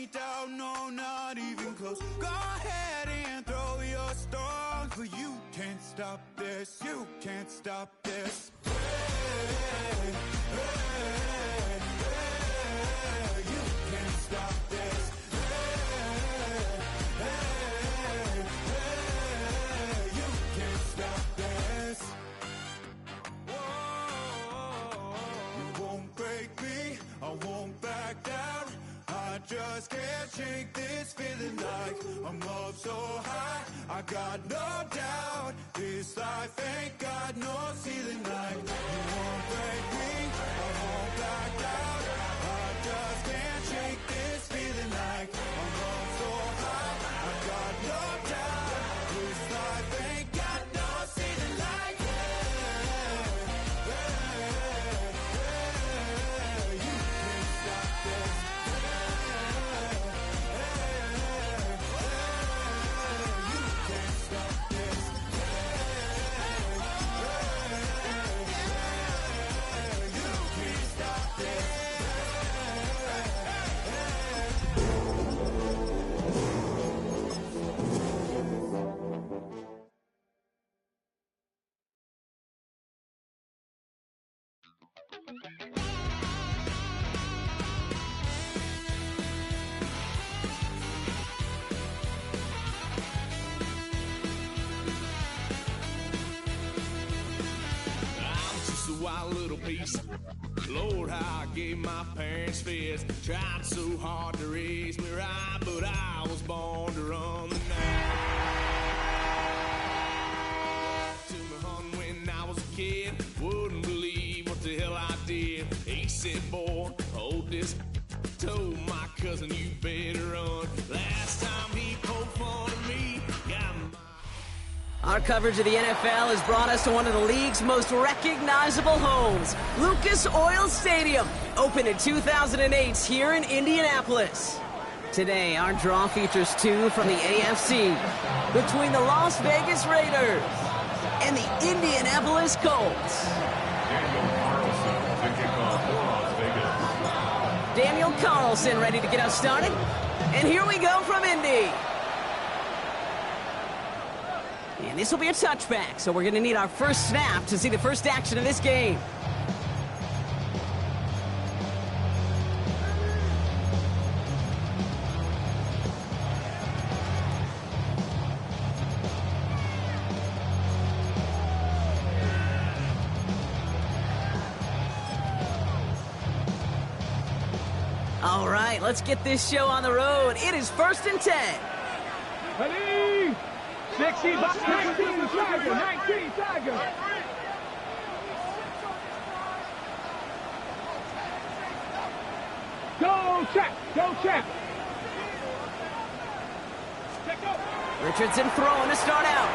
ain't down, no, not even close. Go ahead and throw your stones, but you can't stop this, you can't stop this. Hey, hey, hey, you can't stop this. Hey, hey, hey, you can't stop this. Whoa, you won't break me, I won't back down. I just can't shake this feeling like I'm up so high. I got no doubt this life ain't got no ceiling like you won't break me, I won't back down. I just can't shake this feeling like I'm up so high. I got no doubt this life ain't got no ceiling like you can't stop this. Wild little piece. Lord, how I gave my parents fist. Tried so hard to raise me right, but I was born to run the night. To me, hun, when I was a kid, wouldn't believe what the hell I did. He said, boy, hold this. Told my cousin, you better run. Last time he poked fun at me, got my... Our coverage of the NFL has brought us to one of the league's most recognizable homes, Lucas Oil Stadium, opened in 2008 here in Indianapolis. Today, our draw features two from the AFC, between the Las Vegas Raiders and the Indianapolis Colts. Daniel Carlson ready to get us started, and here we go from Indy. And this will be a touchback, so we're going to need our first snap to see the first action of this game. All right, let's get this show on the road. It is 1st and 10. Ready? 60, 19, Tiger, 19, Tiger. Go check, go check. Richardson throwing to start out.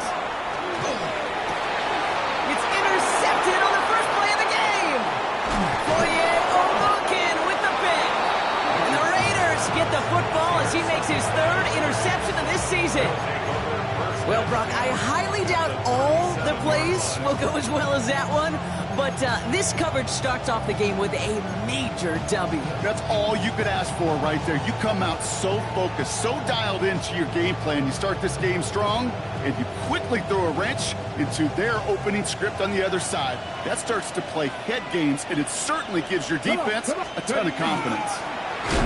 It's intercepted on the first play of the game. Foye Oluokun with the pick. And the Raiders get the football as he makes his 3rd interception of this season. Well, Brock, I highly doubt all the plays will go as well as that one, but this coverage starts off the game with a major W. That's all you could ask for right there. You come out so focused, so dialed into your game plan. You start this game strong, and you quickly throw a wrench into their opening script on the other side. That starts to play head games, and it certainly gives your defense a ton of confidence.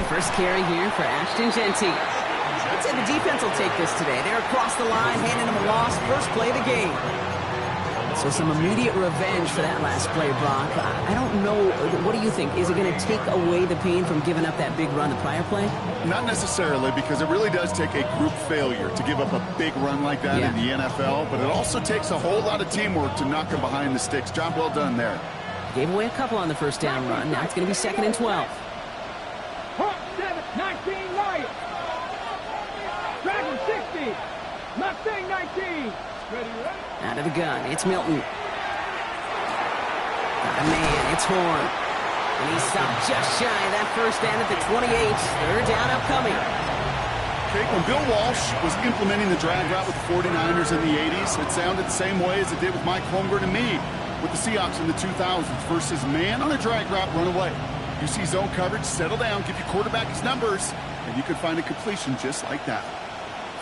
First carry here for Ashton Genty. I'd say the defense will take this today. They're across the line, handing them a loss. First play of the game. So some immediate revenge for that last play, Brock. I don't know. What do you think? Is it going to take away the pain from giving up that big run the prior play? Not necessarily, because it really does take a group failure to give up a big run like that in the NFL. But it also takes a whole lot of teamwork to knock them behind the sticks. Job well done there. Gave away a couple on the first down run. Now it's going to be 2nd and 12. 19, Lions. Dragon 60. Mustang 19. Ready. Out of the gun, it's Milton. Man, it's Horn. And he's stopped just shy of that first down at the 28. 3rd down upcoming. Okay, when Bill Walsh was implementing the drag route with the 49ers in the 80s, it sounded the same way as it did with Mike Holmgren and me with the Seahawks in the 2000s versus man on a drag route, run away. You see zone coverage, settle down, give your quarterback his numbers, and you can find a completion just like that.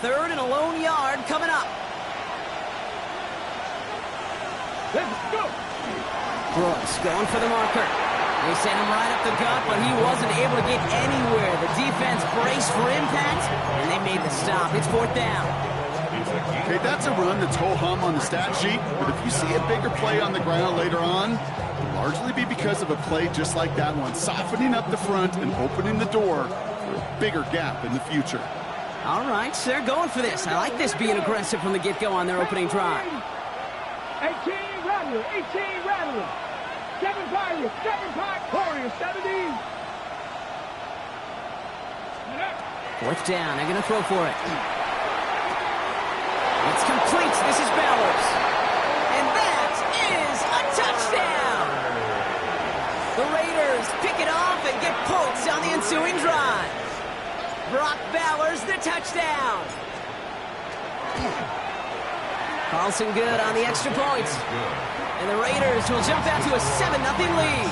3rd and a lone yard coming up. Let's go. Brooks going for the marker. They sent him right up the gut, but he wasn't able to get anywhere. The defense braced for impact, and they made the stop. It's 4th down. Okay, that's a run that's ho-hum on the stat sheet, but if you see a bigger play on the ground later on, it'll largely be because of a play just like that one, softening up the front and opening the door for a bigger gap in the future. All right, they're going for this. I like this being aggressive from the get-go on their opening drive. 18 Rattler, 18 Rattler. 7 Pirates, 7 Pirates. Warriors, 70. 4th down. They're going to throw for it. It's complete. This is Bowers. And that is a touchdown. The Raiders pick it off and get points on the ensuing drive. Brock Bowers, the touchdown. Carlson good on the extra points. And the Raiders will jump out to a 7-0 lead.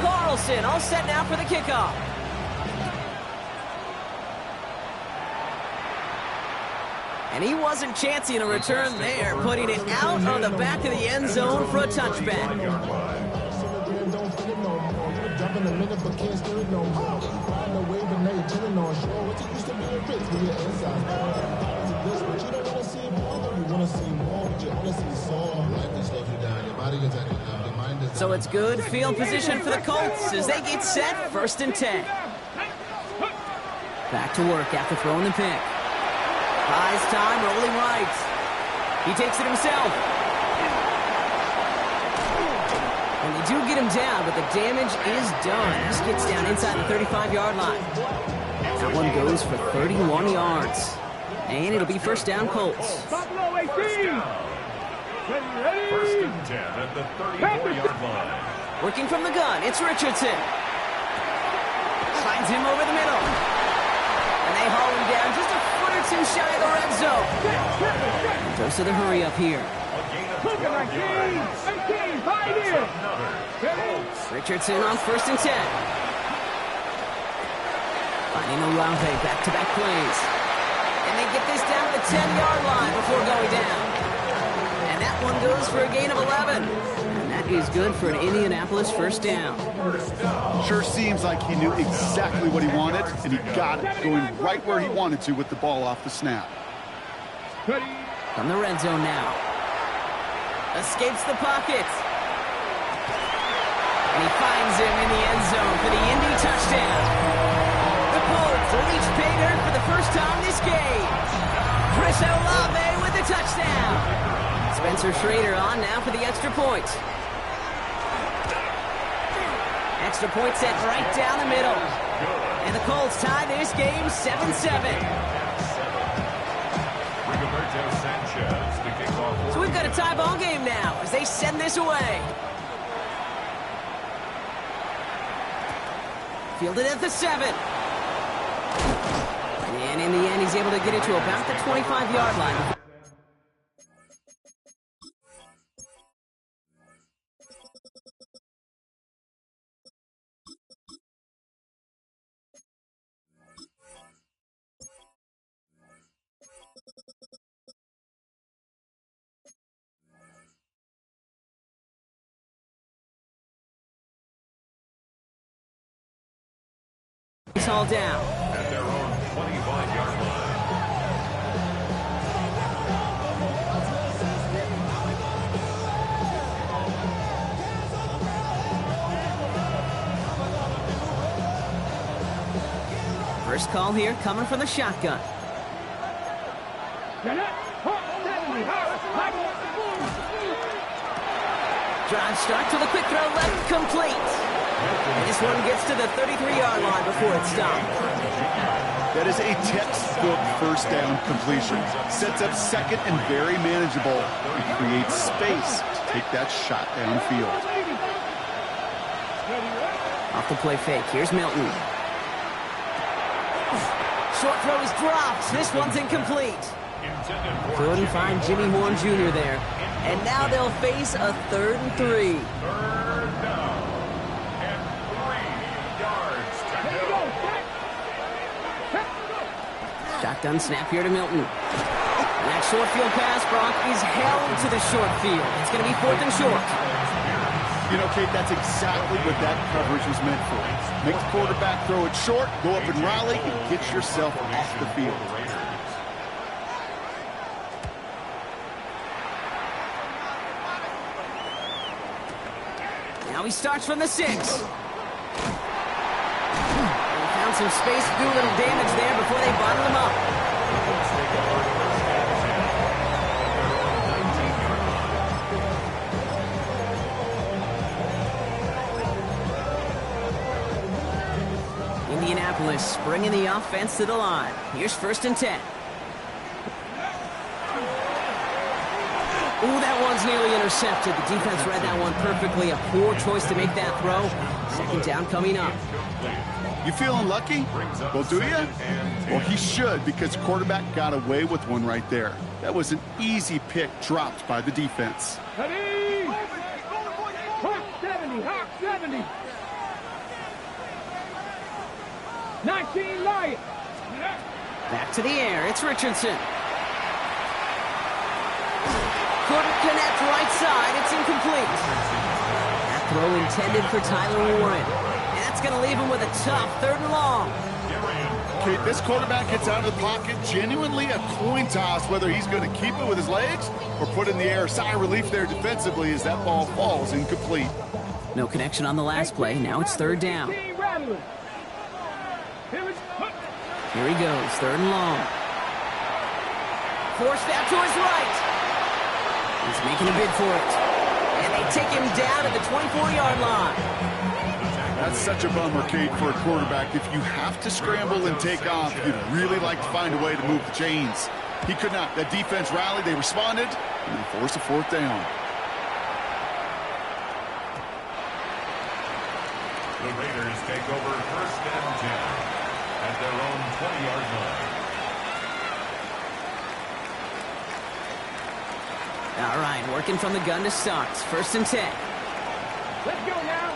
Carlson all set now for the kickoff. And he wasn't chancing a return there, putting it out on the back of the end zone for a touchback. So it's good field position for the Colts as they get set, 1st and 10. Back to work after throwing the pick. Buys time, rolling right. He takes it himself. And they do get him down, but the damage is done. This gets down inside the 35-yard line. That one goes for 31 yards. And it'll be 1st down Colts. Buffalo 18. Ready. 1st and 10 at the 34-yard line. Working from the gun, it's Richardson. Finds him over the middle. And they haul him down just a foot or two shy of the red zone. Goes to the hurry up here. Look at 18, 5 in. Richardson on 1st and 10. Finding Olave, back-to-back plays. And they get this down to the 10-yard line before going down. And that one goes for a gain of 11. And that is good for an Indianapolis 1st down. Sure seems like he knew exactly what he wanted, and he got it, going right where he wanted to with the ball off the snap. From the red zone now. Escapes the pocket. And he finds him in the end zone for the Indy touchdown. The Colts reach pay dirt for the first time this game. Chris Olave with the touchdown. Spencer Schrader on now for the extra point. Extra point set right down the middle. And the Colts tie this game 7-7. So we've got a tie ball game now as they send this away. Fielded at the 7. And in the end, he's able to get it to about the 25-yard line. It's all down. At their own 25-yard line. First call here coming from the shotgun. Drive start to the quick throw left, complete. And this one gets to the 33-yard line before it's stopped. That is a textbook first down completion. Sets up second and very manageable. It creates space to take that shot downfield. Off the play fake. Here's Milton. Short throw is dropped. This one's incomplete. Couldn't find Jimmy Horn Jr. there. And now they'll face a 3rd and 3. Third down. And 3 yards to go. Shotgun snap here to Milton. And that short field pass, Brock, is held to the short field. It's going to be 4th and short. You know, Kate, that's exactly what that coverage was meant for. Make the quarterback throw it short, go up and rally, and get yourself off the field. Now he starts from the 6. He found some space to do a little damage there before they bottled him up. Indianapolis bringing the offense to the line. Here's 1st and 10. Ooh, that one's nearly intercepted. The defense read that one perfectly. A poor choice to make that throw. 2nd down coming up. You feeling lucky? Well, do you? Well, he should, because the quarterback got away with one right there. That was an easy pick dropped by the defense. Ready? Hawk 70, Hawk 70. 19 Lions. Back to the air. It's Richardson. Couldn't connect right side. It's incomplete. That throw intended for Tyler Warren. And that's going to leave him with a tough 3rd and long. Okay, this quarterback gets out of the pocket, genuinely a coin toss whether he's going to keep it with his legs or put it in the air. Sigh of relief there defensively as that ball falls incomplete. No connection on the last play. Now it's 3rd down. Here Here he goes, 3rd and long. Forced out to his right. He's making a bid for it. And they take him down at the 24-yard line. That's such a bummer, Kate, for a quarterback. If you have to scramble and take off, you'd really like to find a way to move the chains. He could not. That defense rallied, they responded, and they forced a 4th down. The Raiders take over 1st and 10 at their own 20-yard line. All right, working from the gun to start. 1st and 10. Let's go now.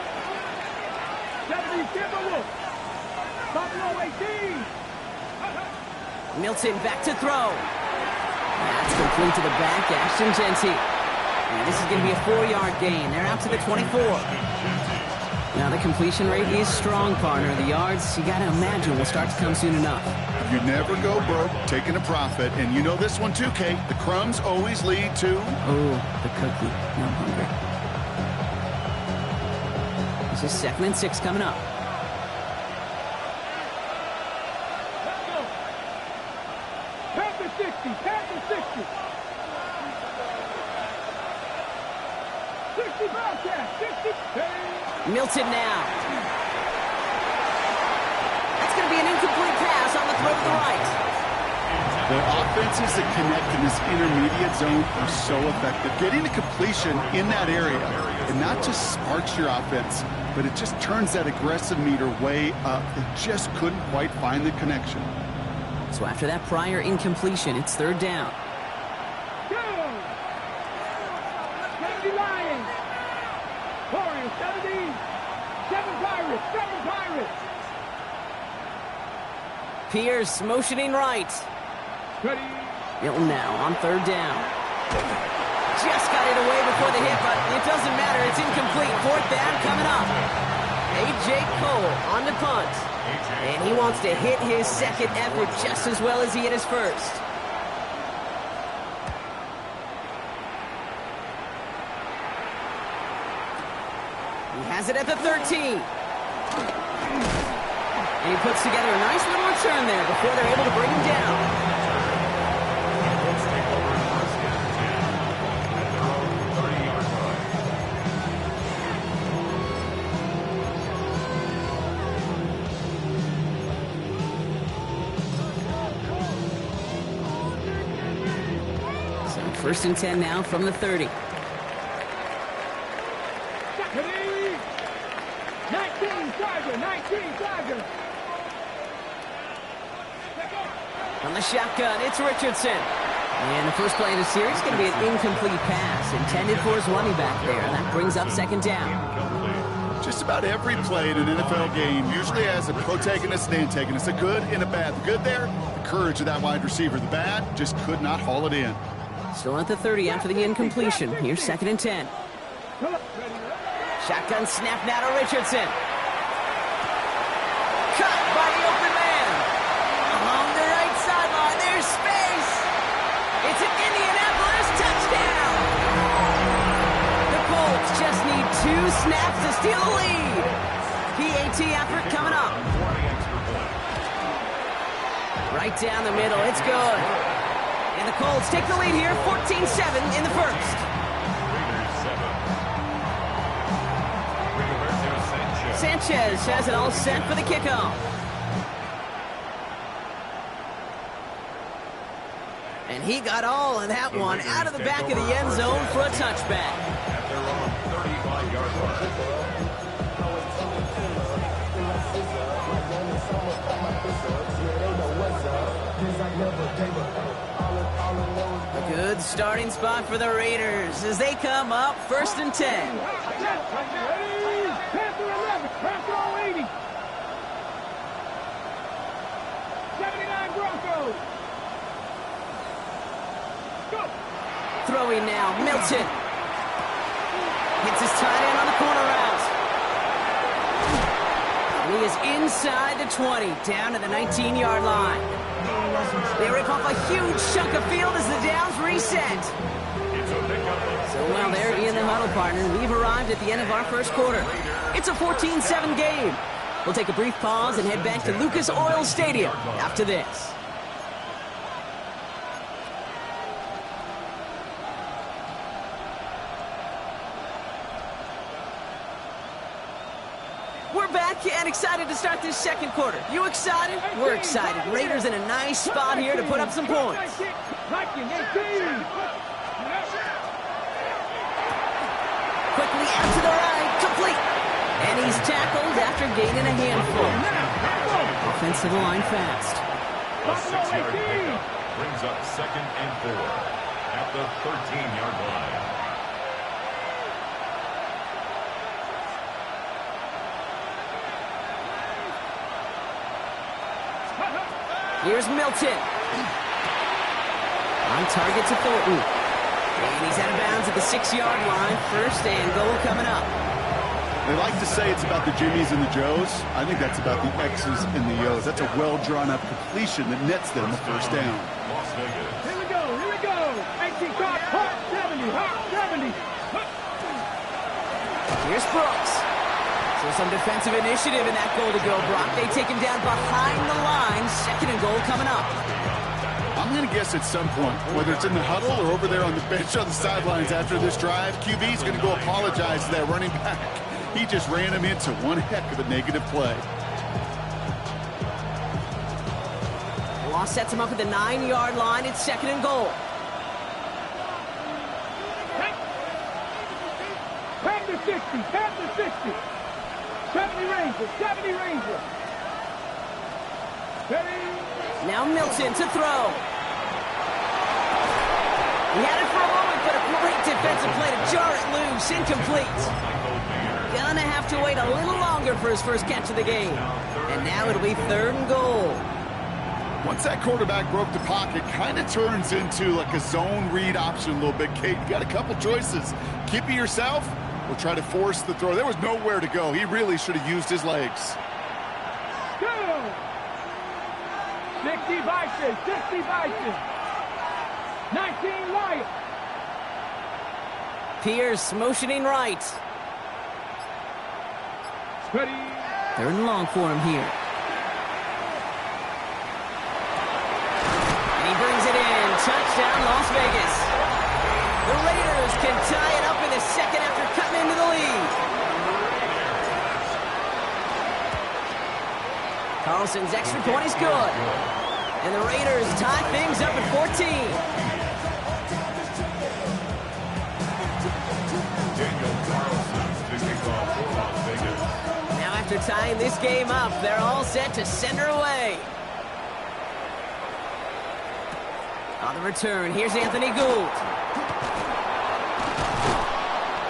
70, Timberwolf. Buffalo 18. Milton back to throw. That's complete to the back, Ashton Genty. And this is going to be a 4-yard gain. They're out to the 24. Now the completion rate is strong, partner. The yards, you got to imagine, will start to come soon enough. You never go broke taking a profit. And you know this one too, Kate. The crumbs always lead to... Oh, the cookie. Now I'm hungry. This is 2nd and 6 coming up. Let's go. Panther 60, Panther 60. 60 Bobcat, 60. Milton now. That's going to be an incomplete pass on the throw to the right. The offenses that connect in this intermediate zone are so effective. Getting a completion in that area, and not just sparks your offense, but it just turns that aggressive meter way up. They just couldn't quite find the connection. So after that prior incompletion, it's 3rd down. Go! 70 Lions. Warriors 70. 7 Pirates, 7 Pirates. Pierce motioning right. Ready? Milton now on 3rd down. Just got it away before the hit, but it doesn't matter. It's incomplete. 4th down coming up. A.J. Cole on the punt. And he wants to hit his 2nd effort just as well as he hit his 1st. He has it at the 13. And he puts together a nice little return there before they're able to bring him down. So 1st and 10 now from the 30. 19 Tiger. From the shotgun, it's Richardson. And the first play of the series is going to be an incomplete pass intended for his running back there. And that brings up second down. Just about every play in an NFL game usually has a protagonist and antagonist, a good and a bad. The good there, the courage of that wide receiver. The bad, just could not haul it in. Still at the 30 after the incompletion. Here's second and 10. Shotgun snap now to Richardson. Cut by the open man. Along the right sideline, there's space. It's an Indianapolis touchdown. The Colts just need 2 snaps to steal the lead. PAT effort coming up. Right down the middle, it's good. And the Colts take the lead here, 14-7 in the first. Sanchez has it all set for the kickoff. And he got all of that one out of the back of the end zone for a touchback. At their own 35-yard A good starting spot for the Raiders as they come up first and 10. Panther 11, Panther 80. 79 Broncos. Go. Throwing now, Milton. Hits his tight end on the corner route. He is inside the 20, down to the 19-yard line. They rip off a huge chunk of field as the downs reset. So while they're in the huddle, partner, we've arrived at the end of our first quarter. It's a 14-7 game. We'll take a brief pause and head back to Lucas Oil Stadium after this. We're back and excited to start this second quarter. You excited? We're excited. Raiders in a nice spot here to put up some points. Quickly out to the right, complete. And he's tackled after gaining a handful. Offensive line fast. A 6-yard pickup brings up second and 4 at the 13-yard line. Here's Milton. On target to Thornton. And he's out of bounds at the 6-yard line. First and goal coming up. They like to say it's about the Jimmies and the Joes. I think that's about the X's and the O's. That's a well-drawn-up completion that nets them the first down. Las Vegas. Here we go, here we go. 18 clock, hot 70, hot 70. Here's Brooks. So some defensive initiative in that goal to go, Brock. They take him down behind the line. Second and goal coming up. I'm going to guess at some point, whether it's in the huddle or over there on the bench on the sidelines after this drive, QB's going to go apologize to that running back. He just ran him into one heck of a negative play. Law sets him up at the 9-yard line. It's second and goal. Panther 60, Panther 60. 70 Ranger, 70 Ranger. 70. Now Milton to throw. He had it for a moment, but a great defensive play to jar it loose. Incomplete. Gonna have to wait a little longer for his first catch of the game. And now it'll be third and goal. Once that quarterback broke the pocket, kind of turns into like a zone read option a little bit, Kate. You got a couple choices. Keep it yourself or try to force the throw. There was nowhere to go. He really should have used his legs. 60 Vikings, 60 Vikings. 19 Lions. Pierce motioning right. Ready. Third and long for him here. And he brings it in. Touchdown, Las Vegas. The Raiders can tie it up in the second after cutting into the lead. Carlson's extra point is good. And the Raiders tie things up at 14. Daniel Carlson to kick off for Las Vegas. Now after tying this game up, they're all set to send her away. On the return, here's Anthony Gould.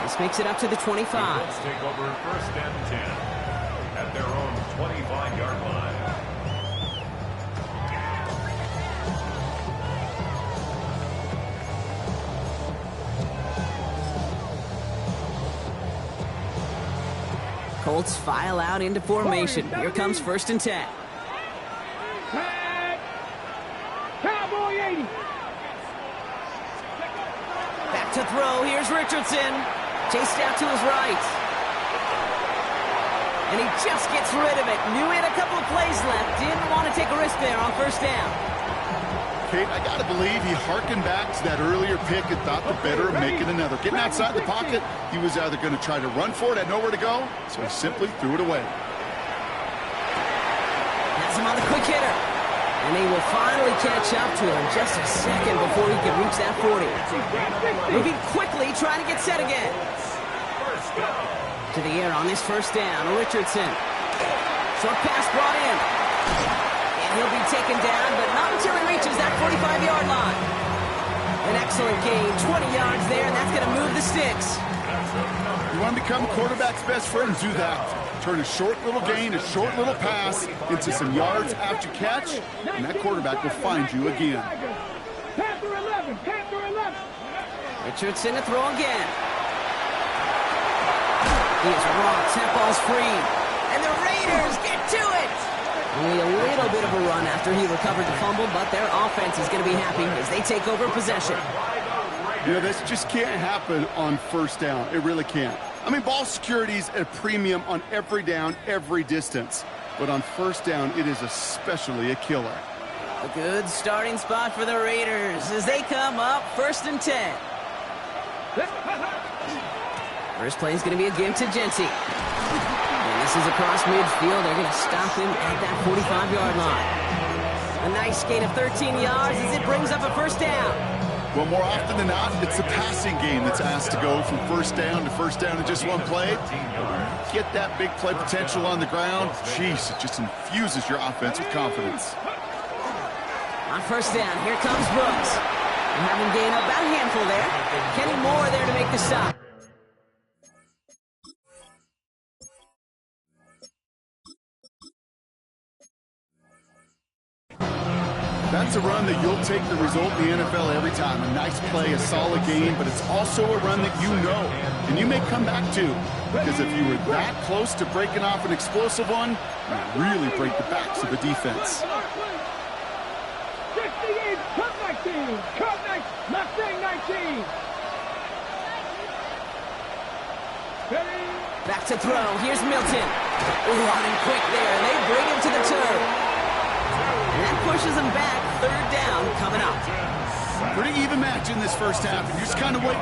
This makes it up to the 25. Let's take over 1st and 10 at their own 25-yard line. Colts file out into formation. Here comes 1st and 10. Cowboy 80. Back to throw. Here's Richardson. Chased out to his right. And he just gets rid of it. Knew he had a couple of plays left. Didn't want to take a risk there on 1st down. Kate, I got to believe he harkened back to that earlier pick and thought the better of making another. Getting outside the pocket, he was either going to try to run for it, had nowhere to go, so he simply threw it away. Has him on the quick hitter. And he will finally catch up to him just a second before he can reach that 40. Moving quickly, trying to get set again. To the air on this 1st down, Richardson. Short pass brought in. He'll be taken down, but not until he reaches that 45-yard line. An excellent gain, 20 yards there, and that's going to move the sticks. You want to become a quarterback's best friend, do that. Turn a short little gain, a short little pass into some yards after catch, and that quarterback will find you again. Panther 11, Panther 11. Richardson to throw again. He is rocked, that ball's free. And the Raiders get to it! Only a little bit of a run after he recovered the fumble, but their offense is going to be happy as they take over possession. You know, this just can't happen on 1st down. It really can't. I mean, ball security's at a premium on every down, every distance. But on 1st down, it is especially a killer. A good starting spot for the Raiders as they come up 1st and 10. First play is going to be a give to Jency. This is across midfield. They're going to stop him at that 45-yard line. A nice gain of 13 yards as it brings up a 1st down. Well, more often than not, it's the passing game that's asked to go from 1st down to 1st down in just one play. Get that big play potential on the ground. Jeez, it just infuses your offense with confidence. On 1st down, here comes Brooks. And having gained about a handful there. Kenny Moore there to make the stop. That's a run that you'll take the result in the NFL every time. A nice play, a solid game, but it's also a run that you know and you may come back to. Because if you were that close to breaking off an explosive one, you really break the backs of the defense. 68, cut 19, cut 19, Mustang 19. Back to throw. Here's Milton. Running quick there. They bring him to the turf. And that pushes him back. 3rd down coming up. Pretty even match in this 1st half. And you're just kind of waiting.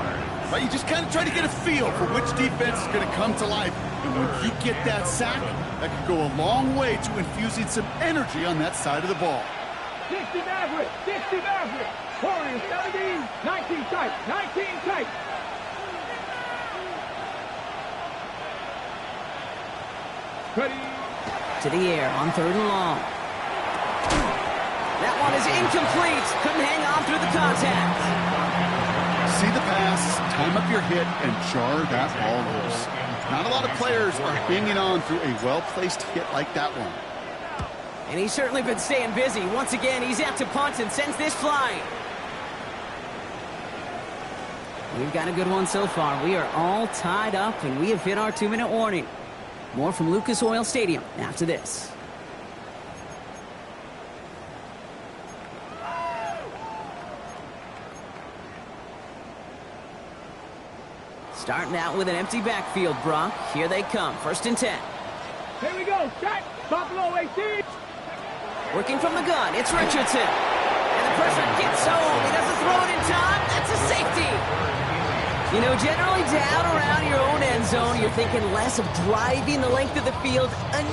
Right? You just kind of try to get a feel for which defense is going to come to life. And when you get that sack, that could go a long way to infusing some energy on that side of the ball. 60 Maverick, 60 Maverick. Warriors 17, 19 tight, 19 tight. Ready. To the air on 3rd and long. That one is incomplete. Couldn't hang on through the contact. See the pass, time up your hit, and jar that ball loose. Not a lot of players are hanging on through a well-placed hit like that one. And he's certainly been staying busy. Once again, he's out to punt and sends this flying. We've got a good one so far. We are all tied up, and we have hit our 2-minute warning. More from Lucas Oil Stadium after this. Starting out with an empty backfield, Brock. Here they come. 1st and 10. Here we go. Set. Buffalo 18. Working from the gun. It's Richardson. And the pressure gets home. He doesn't throw it in time. That's a safety. You know, generally down around your own end zone, you're thinking less of driving the length of the field.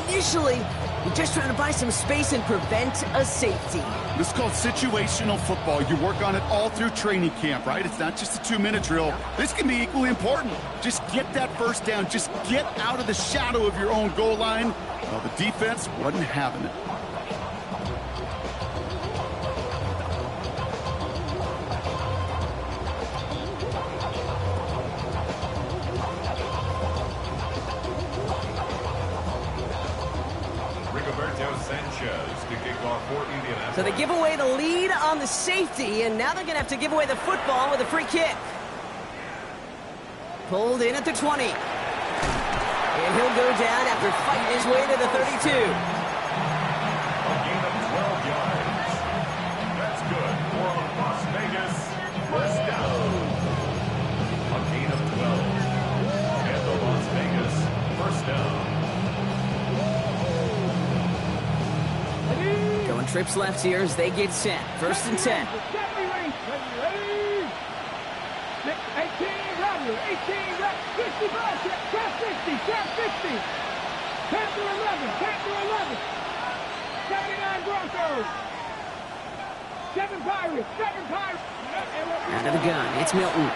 Initially, you're just trying to buy some space and prevent a safety. This is called situational football. You work on it all through training camp, right? It's not just a 2-minute drill. This can be equally important. Just get that 1st down. Just get out of the shadow of your own goal line. Well, the defense wasn't having it. for Indianapolis. So they give away the lead on the safety, and now they're going to have to give away the football with a free kick. Pulled in at the 20. And he'll go down after fighting his way to the 32. A gain of 12 yards. That's good for Las Vegas. First down. A gain of 12. And the Las Vegas first down. Going trips left here as they get set. First and 10. 18, 55, 60, 60. 10 to 11, 79 Broncos. 7 Pirates. Out of the gun, it's Milton.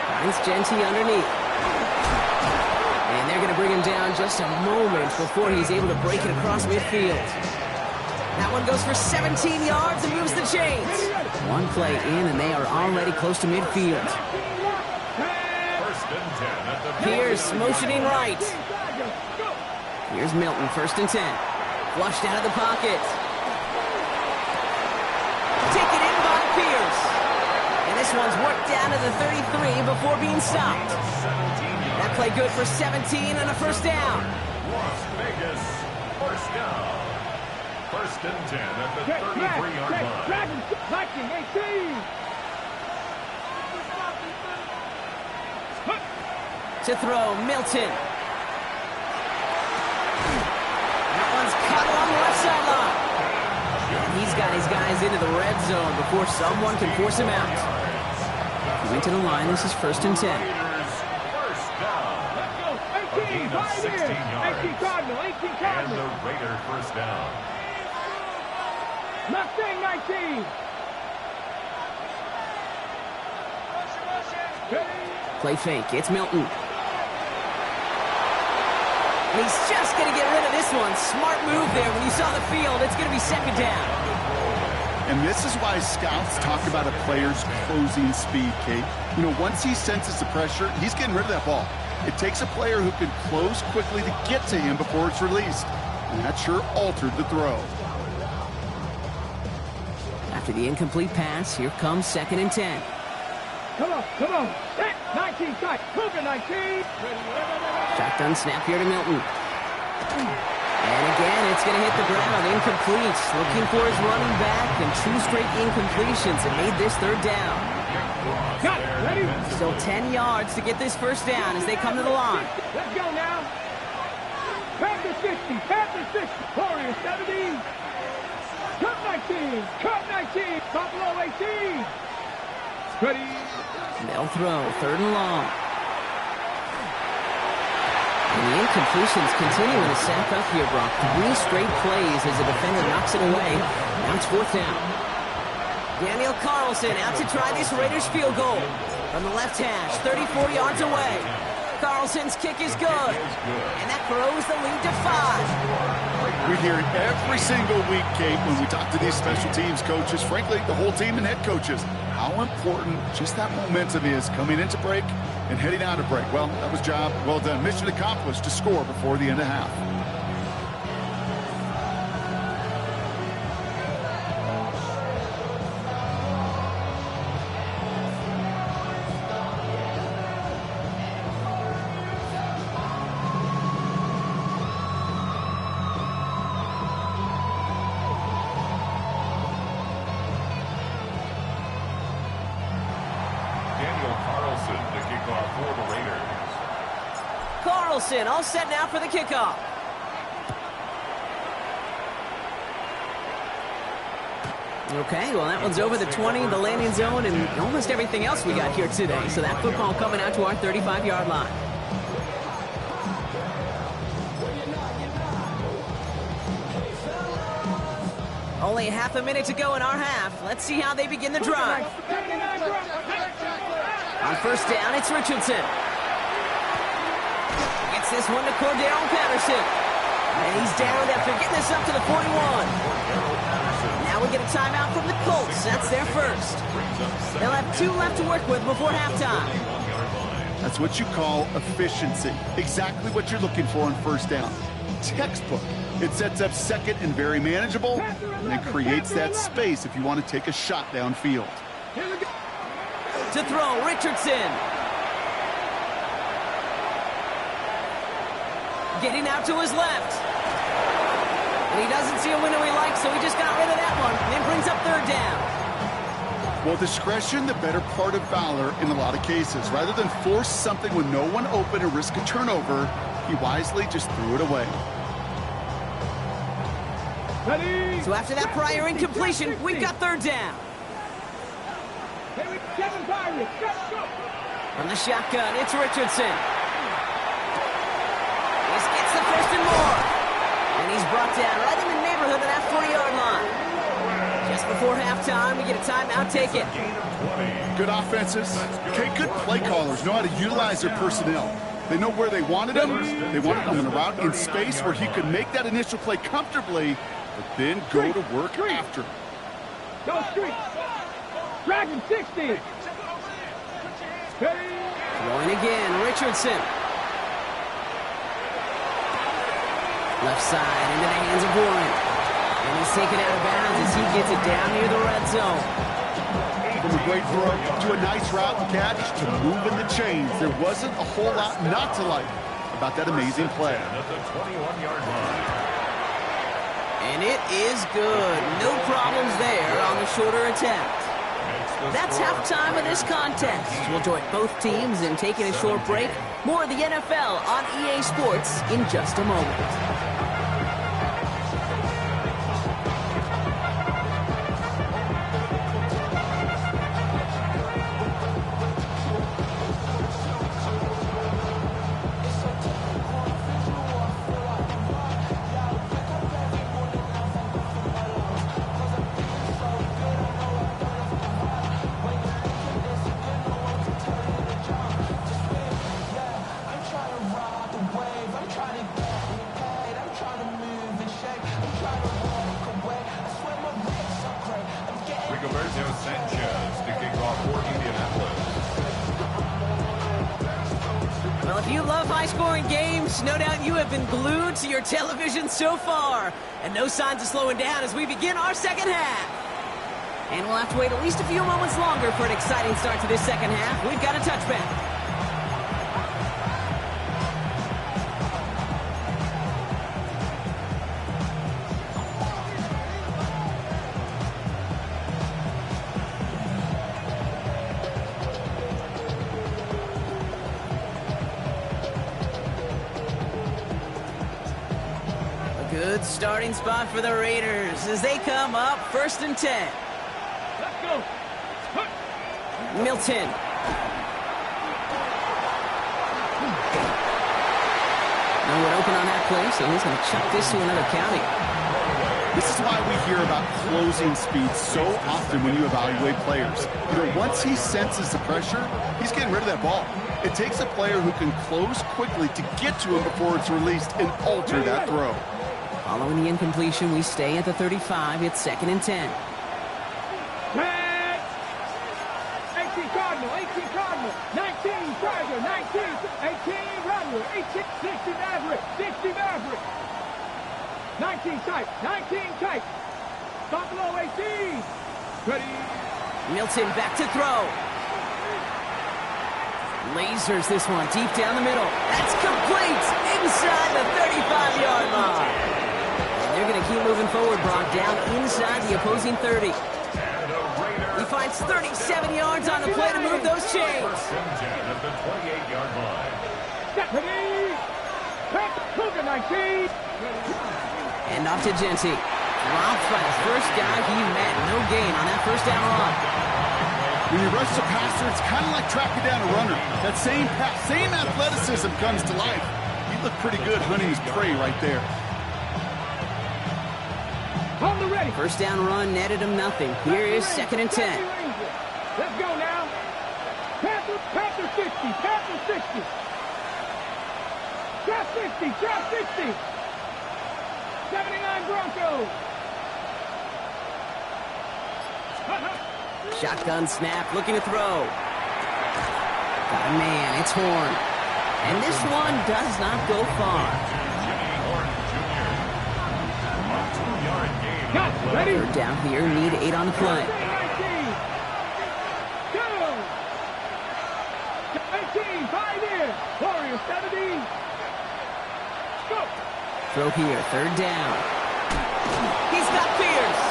Finds Genty underneath. And they're going to bring him down just a moment before he's able to break it across midfield. That one goes for 17 yards and moves the chains. One play in, and they are already close to midfield. Pierce motioning right. Here's Milton, first and 10. Flushed out of the pocket. Taken in by Pierce. And this one's worked down to the 33 before being stopped. That play good for 17 and a first down. Las Vegas, first down. First and 10 at the 33-yard line. Viking, 18. To throw, Milton. That one's cut along the left sideline. And he's got his guys into the red zone before someone can force him out. Moving to the line, this is first and 10. First down. Let's go. A gain of 16 yards. 18 Cardinal. And the Raider first down. Mustang 19. Play fake, it's Milton. And he's just going to get rid of this one. Smart move there. When you saw the field, it's going to be second down. And this is why scouts talk about a player's closing speed, Kate. You know, once he senses the pressure, he's getting rid of that ball. It takes a player who can close quickly to get to him before it's released. And that sure altered the throw. After the incomplete pass, here comes second and 10. Come on. Set. 19 tight. Cougar 19. Shotgun snap here to Milton. And again, it's going to hit the ground. Incomplete. Looking for his running back, and 2 straight incompletions. It made this third down. Got it. Ready? Still 10 yards to get this first down as they come to the line. Let's go now. Panther 60. Panther 60. Warriors 70. Cup 19. Cup 19. Buffalo 18. Ready? They'll throw, third and long. And the incompletions continuing to sack up here, Brock. 3 straight plays as the defender knocks it away. Now it's fourth down. Daniel Carlson out to try this Raiders field goal. From the left hash, 34 yards away. Carlson's kick is good. And that grows the lead to 5. We hear it every single week, Kate, when we talk to these special teams coaches, frankly, the whole team and head coaches, how important just that momentum is coming into break and heading out of break. Well, that was job well done. Mission accomplished to score before the end of half. Carlson all set now for the kickoff. Okay, well, that one's over the 20, the landing zone, and almost everything else we got here today. So that football coming out to our 35-yard line. Only half a minute to go in our half. Let's see how they begin the drive. On first down, it's Richardson. Gets this one to Cordero Patterson. And he's down after getting this up to the 41. Now we get a timeout from the Colts. That's their first. They'll have 2 left to work with before halftime. That's what you call efficiency. Exactly what you're looking for on first down. textbook. It sets up second and very manageable, and it creates that space if you want to take a shot downfield. To throw, Richardson. Getting out to his left. And he doesn't see a window he likes, so he just got rid of that one. And brings up third down. Well, discretion, the better part of valor in a lot of cases. Rather than force something with no one open and risk a turnover, he wisely just threw it away. So after that prior incompletion, we've got third down. From the shotgun, it's Richardson. This gets the first and more. And he's brought down right in the neighborhood of that 40-yard line. Just before halftime, we get a timeout taken. Good offenses. Okay, good play callers know how to utilize their personnel. They know where they wanted him. They wanted him in a route in space where he could make that initial play comfortably, but then go to work after. Go street. Dragon 60. Throwing again, Richardson. Left side into the hands of Warren. And he's taken out of bounds as he gets it down near the red zone. From a great throw to a nice route and catch to moving the chains. There wasn't a whole lot not to like about that amazing play. At the 21-yard line. And it is good. No problems there on the shorter attempt. That's halftime of this contest. We'll join both teams in taking a short break. More of the NFL on EA Sports in just a moment. Well, if you love high-scoring games, no doubt you have been glued to your television so far. And no signs of slowing down as we begin our second half. And we'll have to wait at least a few moments longer for an exciting start to this second half. We've got a touchback. Good starting spot for the Raiders as they come up 1st and 10. Let's go. Milton. No one open on that play, so he's going to chuck this to another county. This is why we hear about closing speed so often when you evaluate players. You know, once he senses the pressure, he's getting rid of that ball. It takes a player who can close quickly to get to him before it's released and alter that throw. Following the incompletion, we stay at the 35. It's 2nd and 10. 18 Cardinal, 18 Cardinal, 19 Tiger, 19, 18 Rattler, 18, 60 Maverick, 60 Maverick, 19 Type, 19 Type, stop below 18, ready. Milton back to throw. Lasers this one deep down the middle. That's complete inside the 35-yard line. They're going to keep moving forward, Brock, down inside the opposing 30. He finds 37 yards on the play to move those chains. At the 28-yard line. Ready. Cougar 19. And off to Genty. Dropped by the first guy he met. No gain on that first down run. When you rush the passer, it's kind of like tracking down a runner. That same pass, same athleticism comes to life. He looked pretty good hunting his prey right there. On the ready. First down run netted him nothing. Here is 2nd and 10. Let's go now. Panther 60, Panther 60. Drop 60, drop 60. 79 Broncos. Shotgun snap, looking to throw. Got a man, it's Horn. And this one does not go far. Ready? Third down here, need 8 on the play. 19. Go. 18, 5 in. Warriors 70. Go. Throw here, third down. He's got Pierce.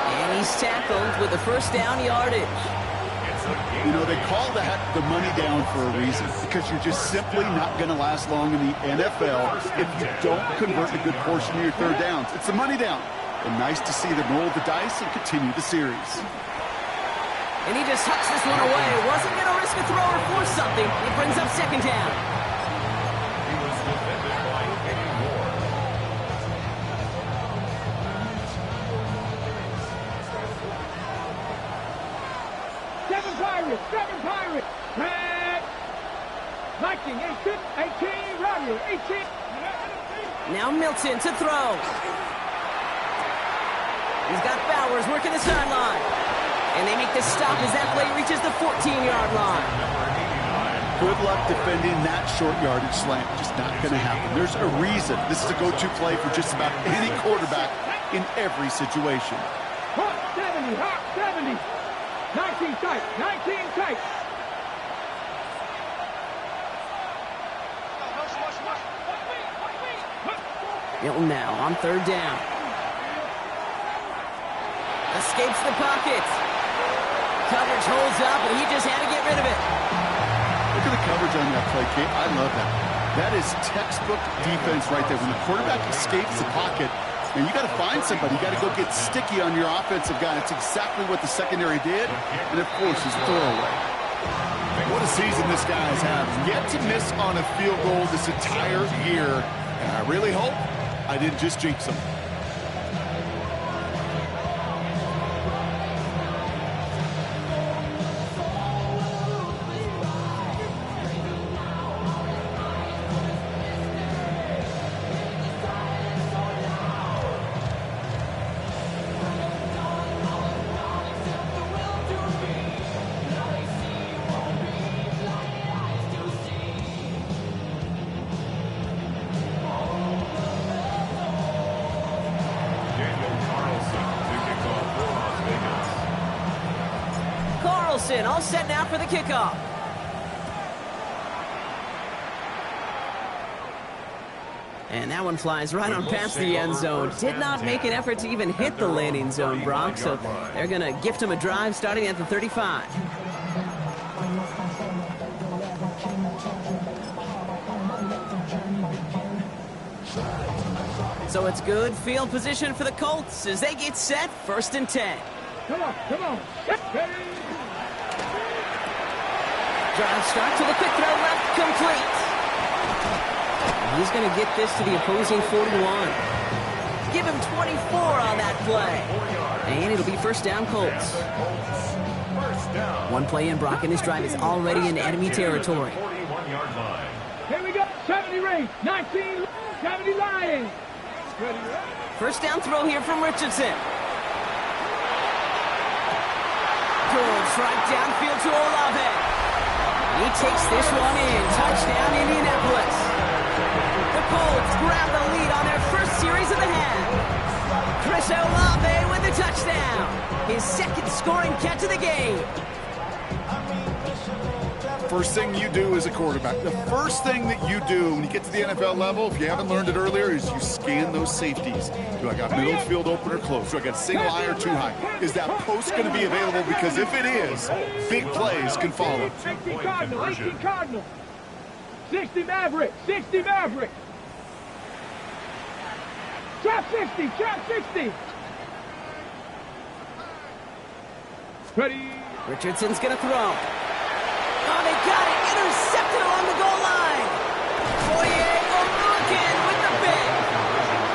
And he's tackled with the first down yardage. You know, they call that the money down for a reason, because you're just simply not going to last long in the NFL if you don't convert a good portion of your third downs. It's the money down. And nice to see them roll the dice and continue the series. And he just hucks this one away. Wasn't going to risk a throw or force something. It brings up second down. He was defended by Eddie Ward. Seven Pirates. Red. 19, 18, Roger, 18. Now Milton to throw. He's got Bowers working the sideline. And they make the stop as that play reaches the 14-yard line. Good luck defending that short yardage slant. Just not going to happen. There's a reason. This is a go-to play for just about any quarterback in every situation. Hot 70. 19 tight. Milton now on third down. Escapes the pocket. Coverage holds up, and he just had to get rid of it. Look at the coverage on that play, Kate. I love that. That is textbook defense right there. When the quarterback escapes the pocket, and you got to find somebody. You got to go get sticky on your offensive guy. That's exactly what the secondary did, and of course his throwaway. What a season this guy has had. Yet to miss on a field goal this entire year, and I really hope I didn't just jinx him. All set now for the kickoff. And that one flies right on past the end zone. Did not make an effort to even hit the landing zone, Brock, so they're going to gift him a drive starting at the 35. So it's good field position for the Colts as they get set, 1st and 10. Come on. Drive start to the quick throw left, complete. He's going to get this to the opposing 41. Give him 24 on that play. And it'll be first down, Colts. One play in, Brock, and this drive is already in enemy territory. Here we go. 70 Rays, 19, 70 Lions. First down throw here from Richardson. Goes right downfield to Olave. He takes this one in. Touchdown, Indianapolis. The Colts grab the lead on their first series of the half. Chris Olave with the touchdown. His second scoring catch of the game. First thing you do as a quarterback, the first thing that you do when you get to the NFL level, if you haven't learned it earlier, is you scan those safeties. Do I got middle field open or close? Do I got single high or too high? Is that post going to be available? Because if it is, big plays can follow. 18 Cardinal. 60 Maverick. Trap 60. Ready. Richardson's going to throw. Oh, they got it. Intercepted along the goal line. YR1 with the pick.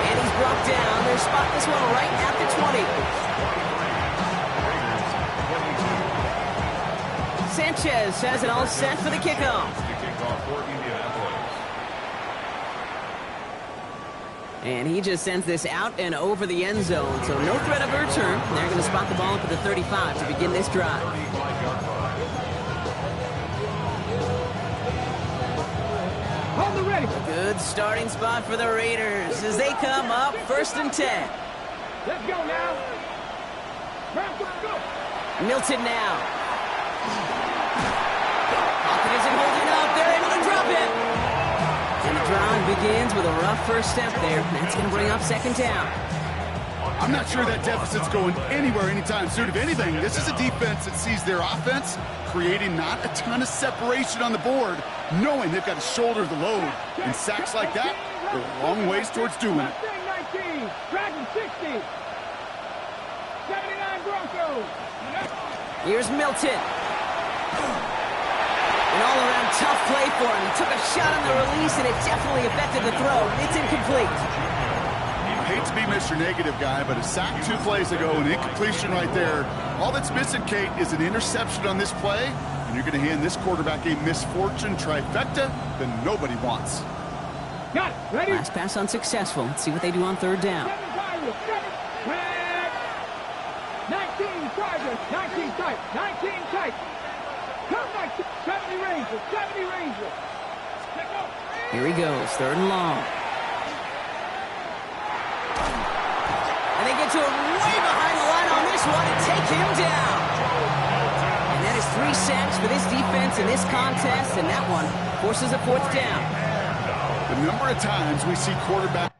And he's brought down. They spot this one right at the 20. Sanchez has it all set for the kickoff. And he just sends this out and over the end zone. So no threat of a return. They're going to spot the ball up at the 35 to begin this drive. On the ready. Good starting spot for the Raiders as they come up 1st and 10. Let's go now. Go. Milton now. Offense isn't holding up. They're able to drop it. And the drive begins with a rough first step there. That's going to bring up second down. I'm not sure that deficit's going anywhere anytime soon. If anything, this is a defense that sees their offense creating not a ton of separation on the board, knowing they've got to shoulder the load. And sacks like that go a long ways towards doing it. 19, Dragon 60, 79 Broncos. Here's Milton. An all-around tough play for him. He took a shot on the release, and it definitely affected the throw. It's incomplete. I hate to be Mr. Negative guy, but a sack 2 plays ago, an incompletion right there. All that's missing, Kate, is an interception on this play, and you're going to hand this quarterback a misfortune trifecta that nobody wants. Got it. Ready? Last pass unsuccessful. Let's see what they do on third down. 19 Chargers, 19 tight, 19 tight. Come back, 70 Rangers, 70 Rangers. Here he goes, third and long. And they get to him way behind the line on this one and take him down. And that is 3 sacks for this defense in this contest, and that one forces a fourth down. The number of times we see quarterbacks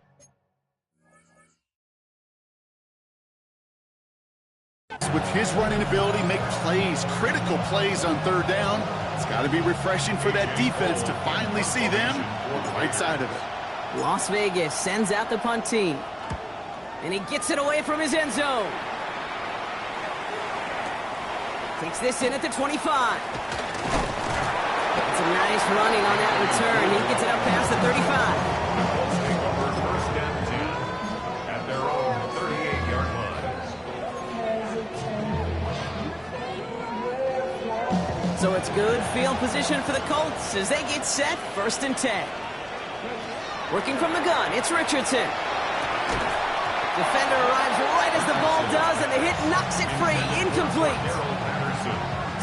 with his running ability make plays, critical plays on third down. It's got to be refreshing for that defense to finally see them on the right side of it. Las Vegas sends out the punt team. And he gets it away from his end zone. Takes this in at the 25. It's a nice running on that return. He gets it up past the 35. Colts take over first and 10 at their own 38-yard line. So it's good field position for the Colts as they get set, first and 10. Working from the gun, it's Richardson. Defender arrives right as the ball does, and the hit knocks it free. Incomplete.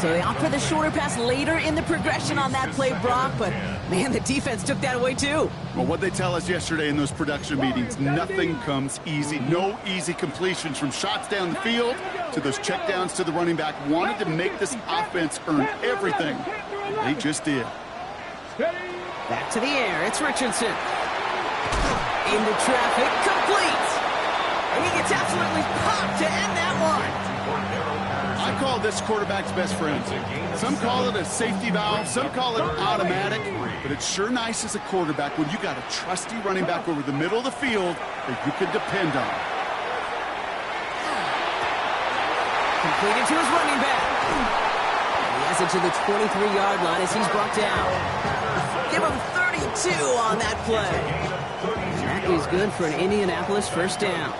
So they opt for the shorter pass later in the progression on that play, Brock, but, man, the defense took that away, too. Well, what they tell us yesterday in those production meetings, nothing comes easy. No easy completions from shots down the field to those checkdowns to the running back. Wanted to make this offense earn everything. They just did. Back to the air. It's Richardson. Into traffic. Complete. And he gets absolutely popped to end that one. I call this quarterback's best friend. Some call it a safety valve, some call it automatic, but it's sure nice as a quarterback when you got a trusty running back over the middle of the field that you can depend on. Completed to his running back. He has it to the 23-yard line as he's brought down. Give him 32 on that play. That is good for an Indianapolis first down.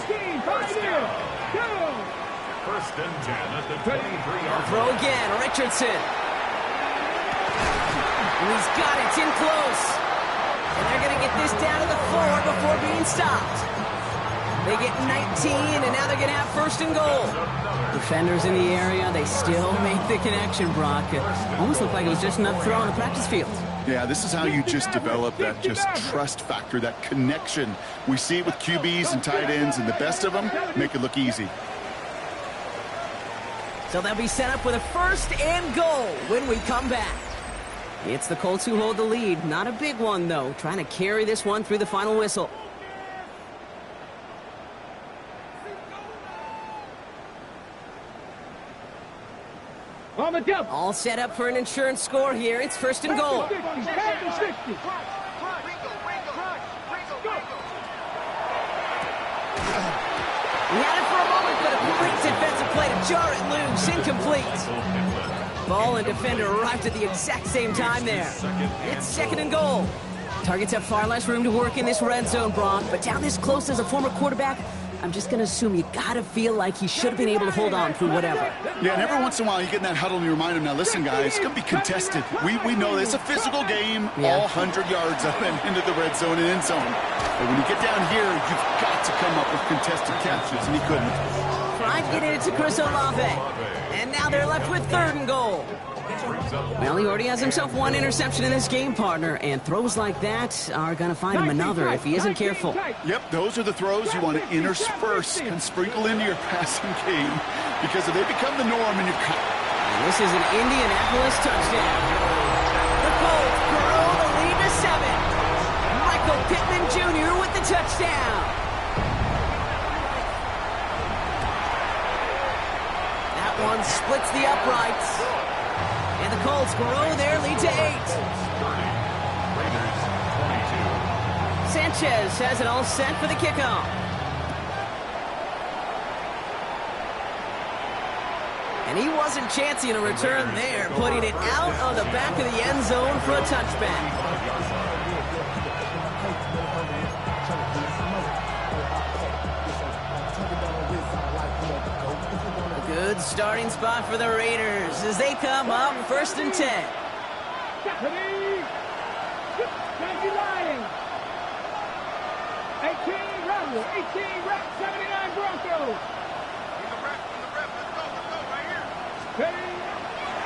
18, 5 here. Go. First and 10 at the 23-yard Throw line. again, Richardson. And he's got it, it's in close. And they're going to get this down to the 4 before being stopped. They get 19, and now they're going to have first and goal. Defenders in the area, they still make the connection, Brock. It almost looked like it was just enough throw on the practice field. Yeah, this is how you just develop that just trust factor, that connection. We see it with QBs and tight ends, and the best of them make it look easy. So they'll be set up with a first and goal when we come back. It's the Colts who hold the lead. Not a big one, though. Trying to carry this one through the final whistle. On the double. All set up for an insurance score here. It's first and goal. 60, 60. He had it for a moment, but a great defensive play to jar it loose. Incomplete. Ball and defender arrived at the exact same time there. It's second and goal. Targets have far less room to work in this red zone, Brock, but down this close as a former quarterback, I'm just going to assume you got to feel like he should have been able to hold on through whatever. Yeah, and every once in a while you get in that huddle and you remind him, now listen, guys, it's going to be contested. We know it's a physical game, all 100 yards up and into the red zone and end zone. But when you get down here, you've got to come up with contested catches, and he couldn't. Pride getting it to Chris Olave. And And now they're left with 3rd and goal. Well, he already has himself 1 interception in this game, partner, and throws like that are going to find him another if he isn't careful. Yep, those are the throws you want to intersperse and sprinkle into your passing game, because if they become the norm in your... And this is an Indianapolis touchdown. The Colts grow the lead to 7. Michael Pittman Jr. with the touchdown. That one splits the uprights. And the Colts grow their lead to 8. Sanchez has it all set for the kickoff. And he wasn't chancing a return there, putting it out of the back of the end zone for a touchback. Good starting spot for the Raiders as they come up 1st and 10. Stephanie! 20 Lions! 18 Rebels! 18 Rep! 79 Broncos!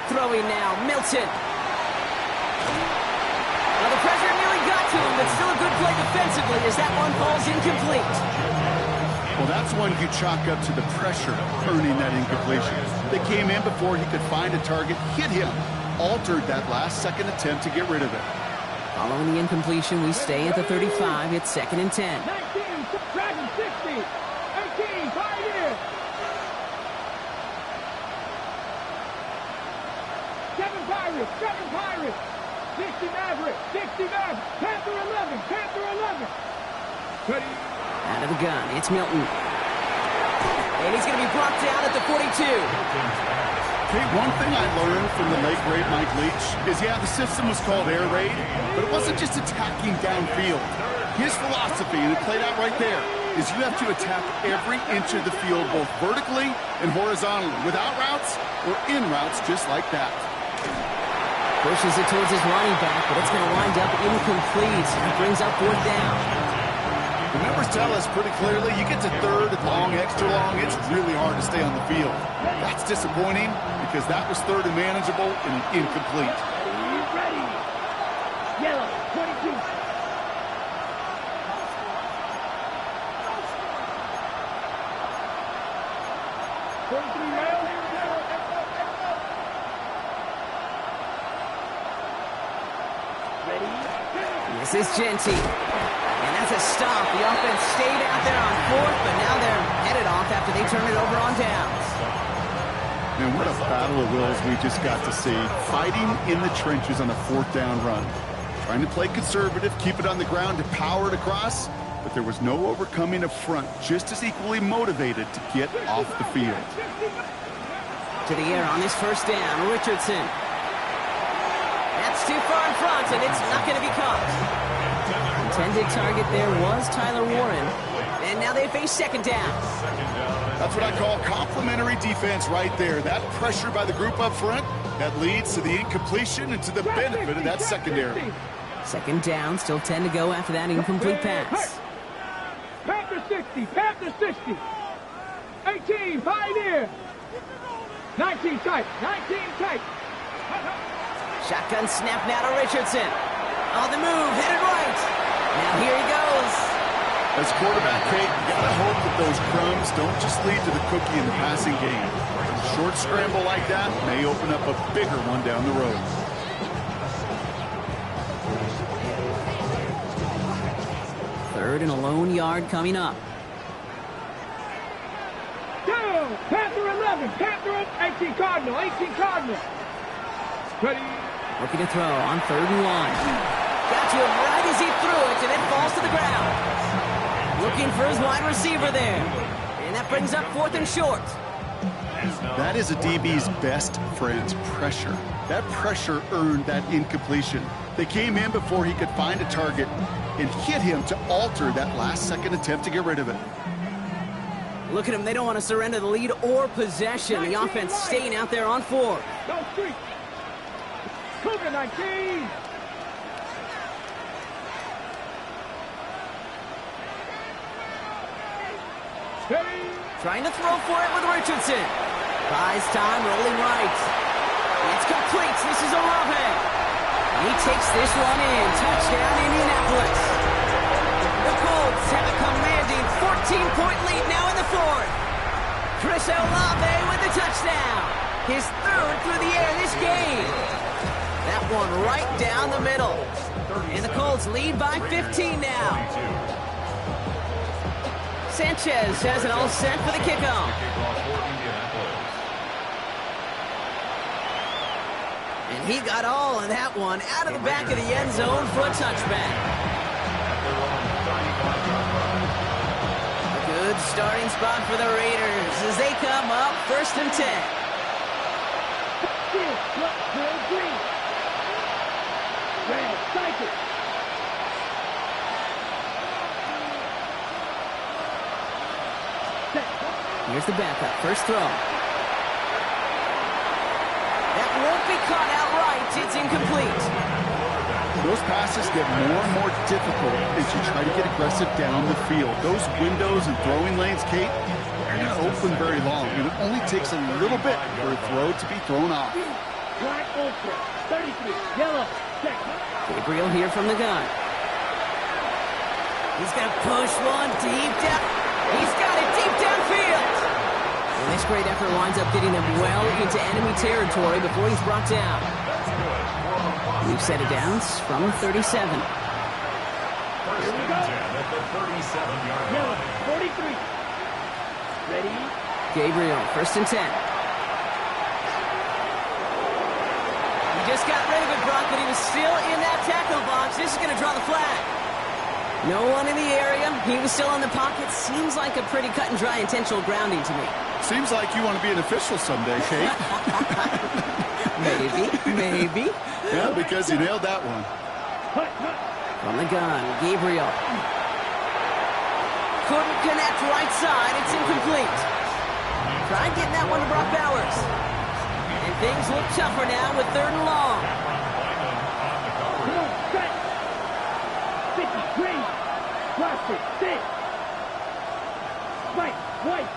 Throwing now, Milton. Well, the pressure nearly got to him, but still a good play defensively as that one falls incomplete. Well, that's one you chalk up to the pressure earning that incompletion. They came in before he could find a target, hit him, altered that last-second attempt to get rid of it. Following the incompletion, we stay at the 35. It's 2nd and 10. 19, Dragon 60. 18, Pioneer. 7 Pirates, 7 Pirates. 60 Maverick, 60 Maverick. Panther 11, Panther 11. Ready? Out of the gun, it's Milton. And he's going to be brought down at the 42. Okay, one thing I learned from the late great Mike Leach is, yeah, the system was called air raid, but it wasn't just attacking downfield. His philosophy, and it played out right there, is you have to attack every inch of the field, both vertically and horizontally, without routes or in routes just like that. Pushes it towards his running back, but it's going to wind up incomplete. He brings up 4th down. The numbers tell us pretty clearly, you get to 3rd and long, extra long, it's really hard to stay on the field. That's disappointing because that was 3rd and manageable and an incomplete. Ready. Yellow, 22. This is Genty. And that's a stop. The offense stayed out there on 4th, but now they're headed off after they turn it over on downs. Man, what a battle of wills we just got to see. Fighting in the trenches on a 4th down run. Trying to play conservative, keep it on the ground to power it across, but there was no overcoming up front, just as equally motivated to get off the field. To the air on this 1st down, Richardson. That's too far in front, and it's not going to be caught. Intended target there was Tyler Warren. And now they face 2nd down. That's what I call complimentary defense right there. That pressure by the group up front, that leads to the incompletion and to the benefit of that secondary. 2nd down, still 10 to go after that incomplete pass. Panther 60, Panther 60. 18, Pioneer. 19 tight, 19 tight. Shotgun snap now to Richardson. On the move, headed right. Now here he goes. As quarterback, Kate, you gotta hope that those crumbs don't just lead to the cookie in the passing game. A short scramble like that may open up a bigger one down the road. Third and a lone yard coming up. Down, Panther 11, Panther 18 Cardinal, 18 Cardinal. Ready. Looking to throw on 3rd and 1. Got to him right as he threw it, and it falls to the ground. Looking for his wide receiver there. And that brings up 4th and short. That is a DB's best friend's pressure. That pressure earned that incompletion. They came in before he could find a target and hit him to alter that last-second attempt to get rid of it. Look at them. They don't want to surrender the lead or possession. The offense staying out there on 4. Go street. Cougar 19. Trying to throw for it with Richardson. Buys time, rolling right. It's complete. This is Olave. He takes this one in. Touchdown, Indianapolis. The Colts have a commanding 14-point lead now in the fourth. Chris Olave with the touchdown. His third through the air this game. That one right down the middle. And the Colts lead by 15 now. Sanchez has it all set for the kickoff. And he got all of that one out of the back of the end zone for a touchback. A good starting spot for the Raiders as they come up 1st and 10. Here's the backup. First throw. That won't be caught outright. It's incomplete. Those passes get more and more difficult as you try to get aggressive down the field. Those windows and throwing lanes, Kate, they're not open very long, and it only takes a little bit for a throw to be thrown off. Black ultra, 33, yellow, check. Gabriel here from the gun. He's going to push one deep down. He's got it deep downfield. And this great effort winds up getting him well into enemy territory before he's brought down. We've set it down from 37. First and 10 at the 37-yard line. 43. Ready? Gabriel, 1st and 10. He just got rid of it, Brock, but he was still in that tackle box. This is going to draw the flag. No one in the area. He was still in the pocket. Seems like a pretty cut and dry intentional grounding to me. Seems like you want to be an official someday, Kate. Maybe. Yeah, because you nailed that one. From the gun, Gabriel. Couldn't connect right side. It's incomplete. Tried getting that one to Brock Bowers. And things look tougher now with 3rd and long. Come on, set. 50, green. Cross it, sit. Right, white.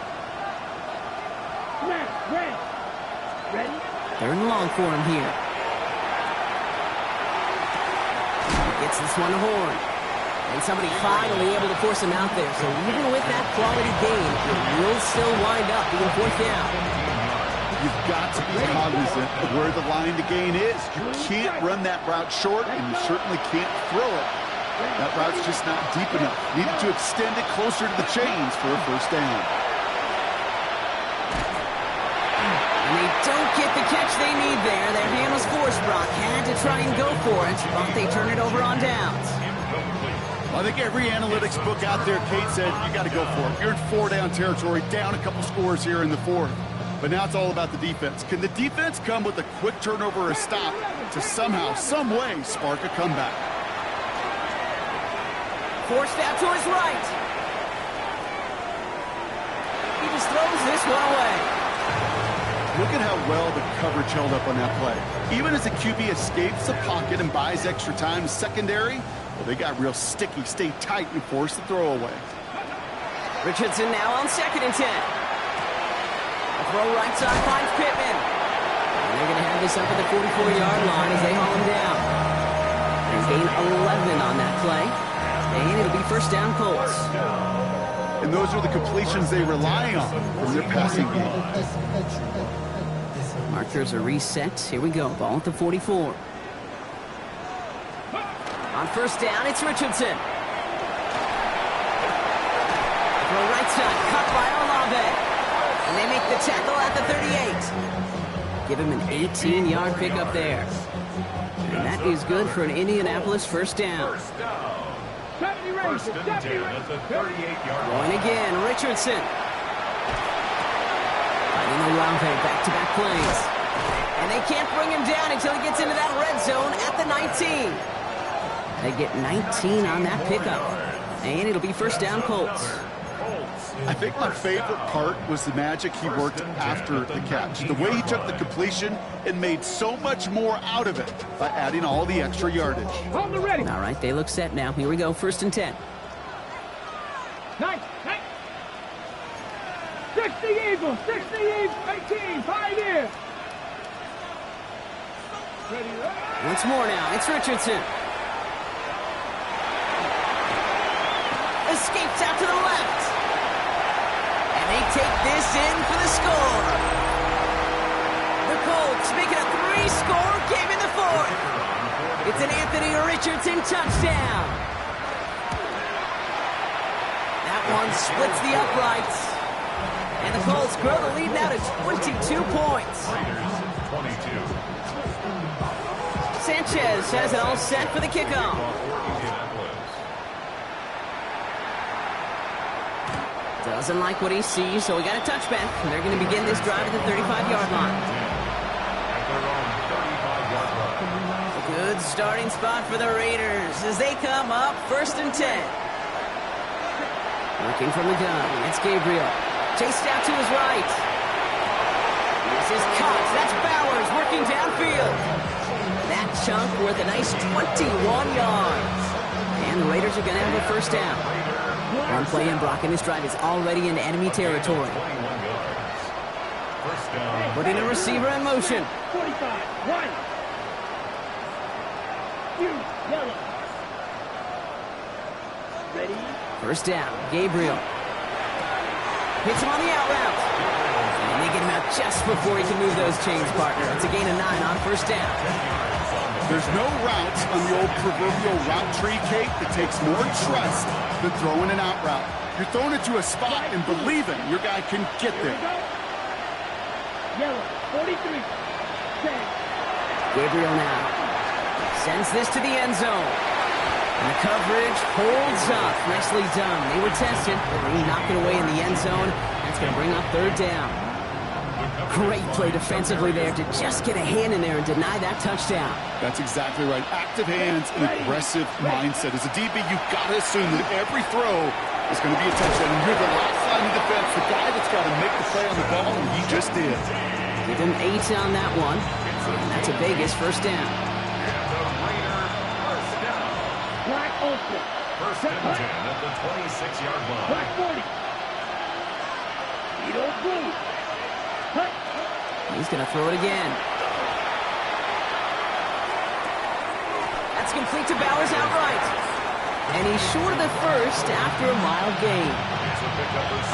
Smash, red. Ready? 3rd and long for him here. He gets this one to Horn. And somebody finally able to force him out there. So even with that quality gain, it will still wind up being 4th down. You've got to be cognizant of where the line to gain is. You can't run that route short, and you certainly can't throw it. That route's just not deep enough. Needed to extend it closer to the chains for a 1st down. And they don't get the catch they need there. Their hand was forced, Brock. Had to try and go for it, but they turn it over on downs. I think every analytics book out there, Kate, said you got to go for it. You're in 4-down territory, down a couple scores here in the 4th. But now it's all about the defense. Can the defense come with a quick turnover or a stop to somehow, some way, spark a comeback? Forced out to his right. He just throws this one away. Look at how well the coverage held up on that play. Even as the QB escapes the pocket and buys extra time secondary, well, they got real sticky, stay tight, and force the throw away. Richardson now on 2nd and 10. A throw right side finds Pittman. And they're going to have this up at the 44-yard line as they haul him down. They gain 11 on that play. And it'll be 1st down Colts. And those are the completions they rely on from their passing game. Markers are reset. Here we go. Ball at the 44. On 1st down, it's Richardson. Throw right side, cut by Olave. And they make the tackle at the 38. Give him an 18-yard pickup there. And that is good for an Indianapolis 1st down. 1st and 10 at the 38-yard line. Going again, Richardson. Fighting Olave, back-to-back plays. And they can't bring him down until he gets into that red zone at the 19. They get 19 on that pickup. And it'll be 1st down Colts. I think my favorite part was the magic he worked after the catch. The way he took the completion and made so much more out of it by adding all the extra yardage. On the ready. All right, they look set now. Here we go, 1st and 10. 9, 6, 60 Eagles, 60 Eagles, 18, Pioneer. Ready, Once more now, it's Richardson. Escapes out to the left. And they take this in for the score. The Colts make it a 3-score game in the fourth. It's an Anthony Richardson touchdown. That one splits the uprights. And the Colts grow the lead now to 22 points. Sanchez has it all set for the kickoff. Doesn't like what he sees, so we got a touchback. They're going to begin this drive at the 35-yard line. A good starting spot for the Raiders as they come up 1st and 10. Looking from the gun, it's Gabriel. Chased out to his right. This is Cox. That's Bowers working downfield. That chunk worth a nice 21 yards. And the Raiders are going to have a first down. One play in block, and this drive is already in enemy territory. Putting a receiver in motion. 45, 1. Yellow. Ready? First down, Gabriel. Hits him on the out route. And they get him out just before he can move those chains, partner. It's a gain of 9 on first down. There's no routes on the old proverbial route tree, Kate, that takes more trust than throwing an out route. You're throwing it to a spot and believing your guy can get there. Yellow, 43. 10. Gabriel now sends this to the end zone. And the coverage holds up. Nicely done. They were tested. They knock it away in the end zone. That's going to bring up third down. Great play defensively there to just get a hand in there and deny that touchdown. That's exactly right. Active hands and aggressive mindset. As a DB, you've got to assume that every throw is going to be a touchdown. And you're the last line of defense, the guy that's got to make the play on the ball, and he just did. Give him 8 on that one. And that's a Vegas first down. Black open. First and 10 at the 26-yard line. Black 40. You don't move. Cut. He's going to throw it again. That's complete to Bowers outright. And he's short of the first after a mild gain.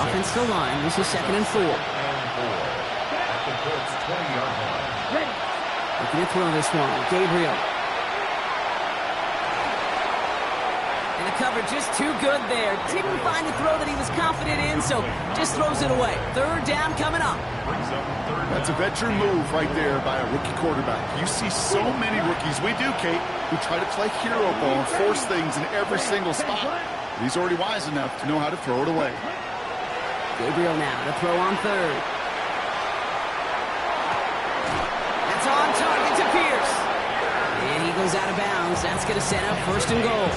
Offensive line, this is 2nd and 4. At the Colts 20-yard line. Ready. Looking to throw this one. Gabriel. And the cover just too good there. Didn't find a throw that he was confident in, so just throws it away. Third down coming up. That's a veteran move right there by a rookie quarterback. You see so many rookies, we do, Kate, who try to play hero ball and force things in every single spot. He's already wise enough to know how to throw it away. Gabriel now to throw on third. That's on target to Pierce. And he goes out of bounds. That's going to set up 1st and goal.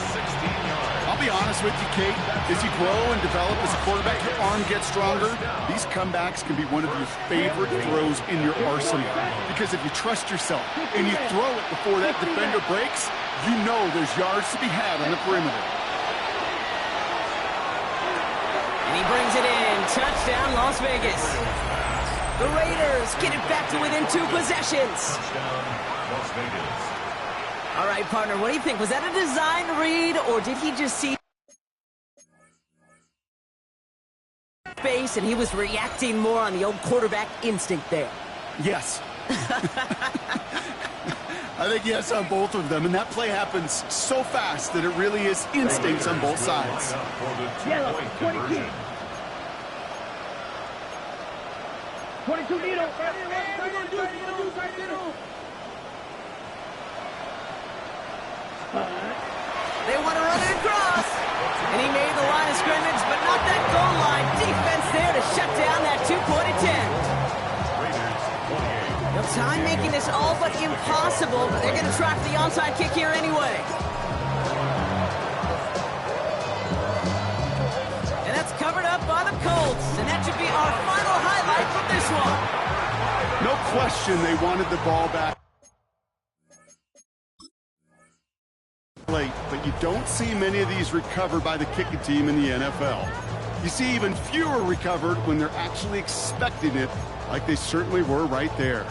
I'll be honest with you, Kate. As you grow and develop as a quarterback, your arm gets stronger. These comebacks can be one of your favorite throws in your arsenal. Because if you trust yourself and you throw it before that defender breaks, you know there's yards to be had on the perimeter. And he brings it in. Touchdown, Las Vegas. The Raiders get it back to within 2 possessions. Las Vegas. All right, partner, what do you think? Was that a design read, or did he just see space and he was reacting more on the old quarterback instinct there? Yes. I think yes on both of them, and that play happens so fast that it really is instincts on both sides. Yellow, 22. 22 needle. They want to run it across. And he made the line of scrimmage, but not that goal line. Defense there to shut down that 2-point attempt. No time making this all but impossible, but they're going to try for the onside kick here anyway. And that's covered up by the Colts. And that should be our final highlight from this one. No question they wanted the ball back late, but you don't see many of these recovered by the kicking team in the NFL. You see even fewer recovered when they're actually expecting it, like they certainly were right there.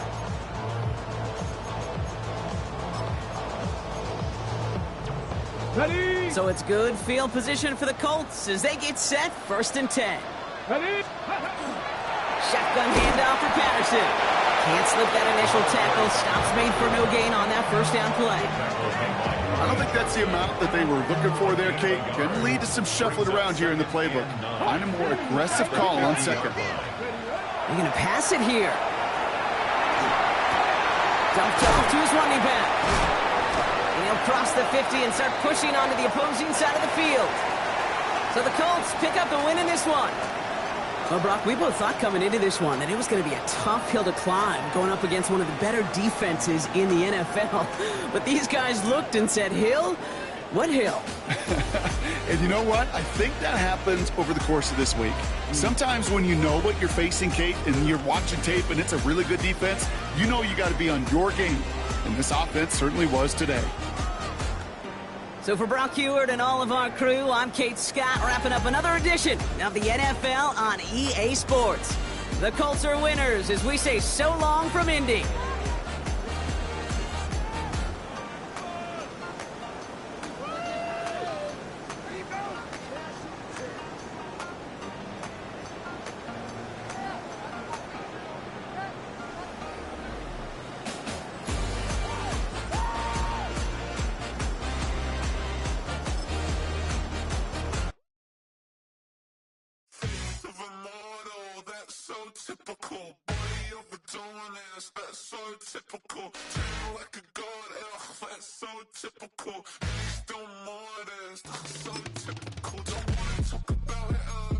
Ready? So it's good field position for the Colts as they get set, 1st and 10. Ready? Shotgun handoff for Patterson. Can't slip that initial tackle. Stops made for no gain on that first down play. I don't think that's the amount that they were looking for there, Kate. Going to lead to some shuffling around here in the playbook. Find a more aggressive call on second. They're going to pass it here. Dumped off to his running back. And he'll cross the 50 and start pushing onto the opposing side of the field. So the Colts pick up the win in this one. Well, Brock, we both thought coming into this one that it was going to be a tough hill to climb going up against one of the better defenses in the NFL. But these guys looked and said, Hill? What hill? And you know what? I think that happens over the course of this week. Sometimes when you know what you're facing, Kate, and you're watching tape and it's a really good defense, you know you got to be on your game. And this offense certainly was today. So for Brock Heward and all of our crew, I'm Kate Scott, wrapping up another edition of the NFL on EA Sports. The Colts are winners as we say so long from Indy. Typical, body overdoing this, that's so typical. Treat like a god, that's so typical. Please do more of this, that's so typical. Don't wanna talk about it.